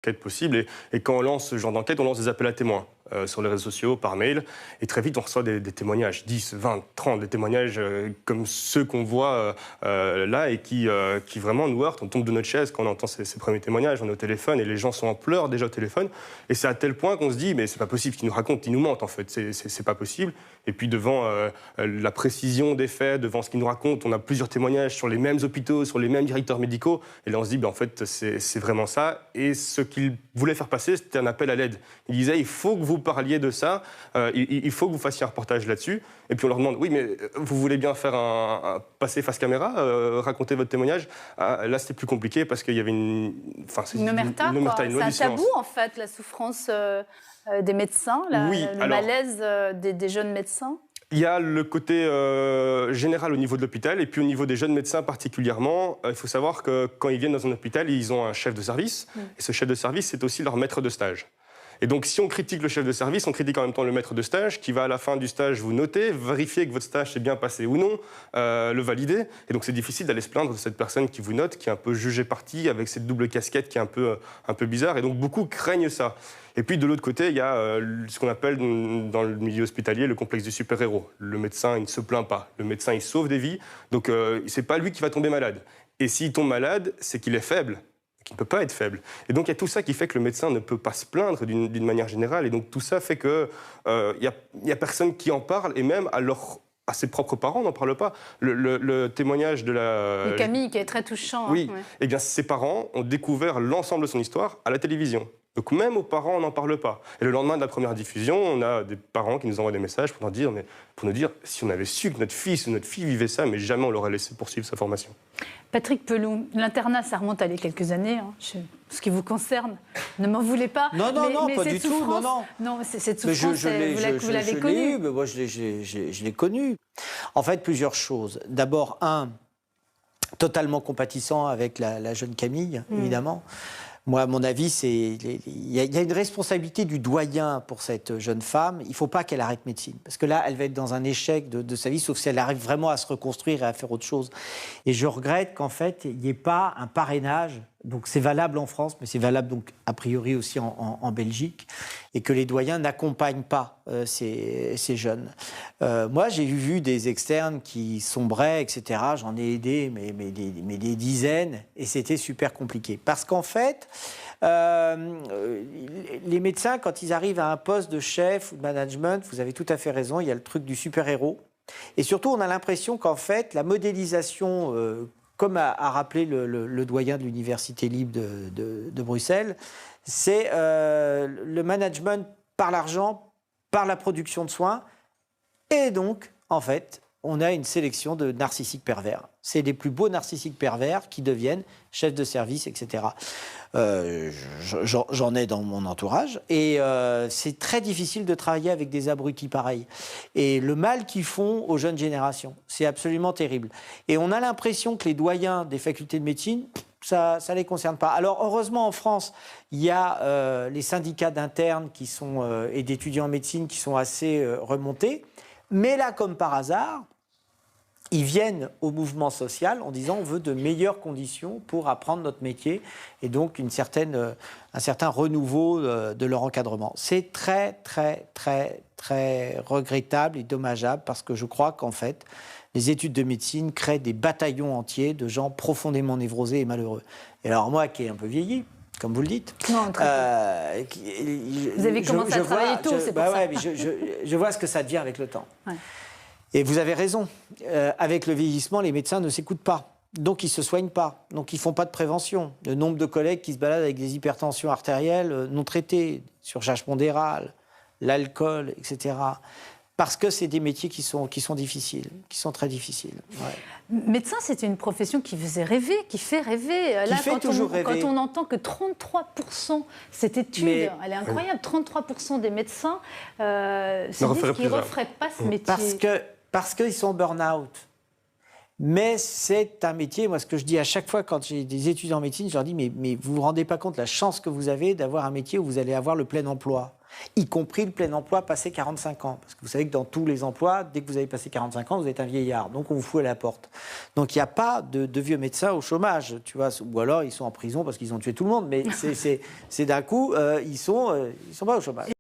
enquête possible. Et quand on lance ce genre d'enquête, on lance des appels à témoins sur les réseaux sociaux, par mail. Et très vite, on reçoit des témoignages, 10, 20, 30, des témoignages comme ceux qu'on voit là et qui vraiment nous heurtent. On tombe de notre chaise quand on entend ces premiers témoignages. On est au téléphone et les gens sont en pleurs déjà au téléphone. Et c'est à tel point qu'on se dit, mais c'est pas possible qu'ils nous racontent, ils nous mentent en fait. C'est pas possible. Et puis devant la précision des faits, devant ce qu'ils nous racontent, on a plusieurs témoignages sur les mêmes hôpitaux, sur les mêmes directeurs médicaux. Et là, on se dit, en fait, c'est vraiment ça. Et ce qu'ils voulaient faire passer, c'était un appel à l'aide. Ils disaient, il faut que vous parliez de ça, il faut que vous fassiez un reportage là-dessus. Et puis on leur demande, oui, mais vous voulez bien faire passer face caméra, raconter votre témoignage. Là, c'était plus compliqué parce qu'il y avait une omerta, c'est un tabou, en fait, la souffrance des médecins, le malaise des jeunes médecins. Il y a le côté général au niveau de l'hôpital et puis au niveau des jeunes médecins particulièrement. Il faut savoir que quand ils viennent dans un hôpital, ils ont un chef de service. Et ce chef de service, c'est aussi leur maître de stage. Et donc, si on critique le chef de service, on critique en même temps le maître de stage qui va à la fin du stage vous noter, vérifier que votre stage s'est bien passé ou non, le valider. Et donc, c'est difficile d'aller se plaindre de cette personne qui vous note, qui est un peu jugée partie, avec cette double casquette qui est un peu bizarre. Et donc, beaucoup craignent ça. Et puis, de l'autre côté, il y a ce qu'on appelle dans le milieu hospitalier le complexe du super-héros. Le médecin, il ne se plaint pas. Le médecin, il sauve des vies. Donc, c'est pas lui qui va tomber malade. Et s'il tombe malade, c'est qu'il est faible. Qui ne peut pas être faible. Et donc, il y a tout ça qui fait que le médecin ne peut pas se plaindre d'une manière générale. Et donc, tout ça fait qu'il y a personne qui en parle, et même à ses propres parents, on n'en parle pas. Le témoignage de Camille, qui est très touchant. Oui. Hein, ouais. Eh bien, ses parents ont découvert l'ensemble de son histoire à la télévision. Donc, même aux parents, on n'en parle pas. Et le lendemain de la première diffusion, on a des parents qui nous envoient des messages pour nous dire si on avait su que notre fils ou notre fille vivait ça, mais jamais on l'aurait laissé poursuivre sa formation. Patrick Pelloux, l'internat, ça remonte à il y a quelques années, ce qui vous concerne. Ne m'en voulez pas. Non, pas du tout. Non, cette souffrance, vous l'avez connue. Moi, je l'ai connue. En fait, plusieurs choses. D'abord, totalement compatissant avec la jeune Camille, évidemment. Moi, à mon avis, il y a une responsabilité du doyen pour cette jeune femme. Il ne faut pas qu'elle arrête médecine. Parce que là, elle va être dans un échec de sa vie, sauf si elle arrive vraiment à se reconstruire et à faire autre chose. Et je regrette qu'en fait, il n'y ait pas un parrainage. Donc, c'est valable en France, mais c'est valable donc a priori aussi en Belgique. Et que les doyens n'accompagnent pas ces jeunes. Moi, j'ai vu des externes qui sombraient, etc. J'en ai aidé, mais des dizaines. Et c'était super compliqué. Parce qu'en fait, les médecins, quand ils arrivent à un poste de chef ou de management, vous avez tout à fait raison, il y a le truc du super-héros. Et surtout, on a l'impression qu'en fait, la modélisation, comme a rappelé le doyen de l'Université libre de Bruxelles, c'est le management par l'argent, par la production de soins. Et donc, en fait, on a une sélection de narcissiques pervers. C'est les plus beaux narcissiques pervers qui deviennent chefs de service, etc. J'en ai dans mon entourage. Et c'est très difficile de travailler avec des abrutis pareils. Et le mal qu'ils font aux jeunes générations, c'est absolument terrible. Et on a l'impression que les doyens des facultés de médecine, ça ne les concerne pas. Alors, heureusement, en France, il y a les syndicats d'internes et d'étudiants en médecine qui sont assez remontés. Mais là, comme par hasard, ils viennent au mouvement social en disant on veut de meilleures conditions pour apprendre notre métier et donc un certain renouveau de leur encadrement. C'est très, très, très, très regrettable et dommageable parce que je crois qu'en fait, les études de médecine créent des bataillons entiers de gens profondément névrosés et malheureux. Et alors moi, qui ai un peu vieilli, comme vous le dites. Non, très vous avez commencé à travailler tôt, c'est pour ça. Ouais, mais je vois ce que ça devient avec le temps. Ouais. Et vous avez raison. Avec le vieillissement, les médecins ne s'écoutent pas. Donc, ils ne se soignent pas. Donc, ils ne font pas de prévention. Le nombre de collègues qui se baladent avec des hypertensions artérielles non traitées, surcharge pondérale, l'alcool, etc. Parce que c'est des métiers qui sont difficiles, qui sont très difficiles. Ouais. Médecin, c'est une profession qui faisait rêver, qui fait rêver. Là, quand on entend que 33%, cette étude, elle est incroyable, 33% des médecins se disent qu'ils ne referaient pas ce métier. Parce qu'ils sont burn-out. Mais c'est un métier, moi ce que je dis à chaque fois quand j'ai des étudiants en médecine, je leur dis mais vous vous rendez pas compte la chance que vous avez d'avoir un métier où vous allez avoir le plein emploi. y compris le plein emploi passé 45 ans. Parce que vous savez que dans tous les emplois, dès que vous avez passé 45 ans, vous êtes un vieillard. Donc on vous fout à la porte. Donc il n'y a pas de vieux médecins au chômage, tu vois. Ou alors ils sont en prison parce qu'ils ont tué tout le monde. Mais c'est d'un coup, ils sont pas au chômage.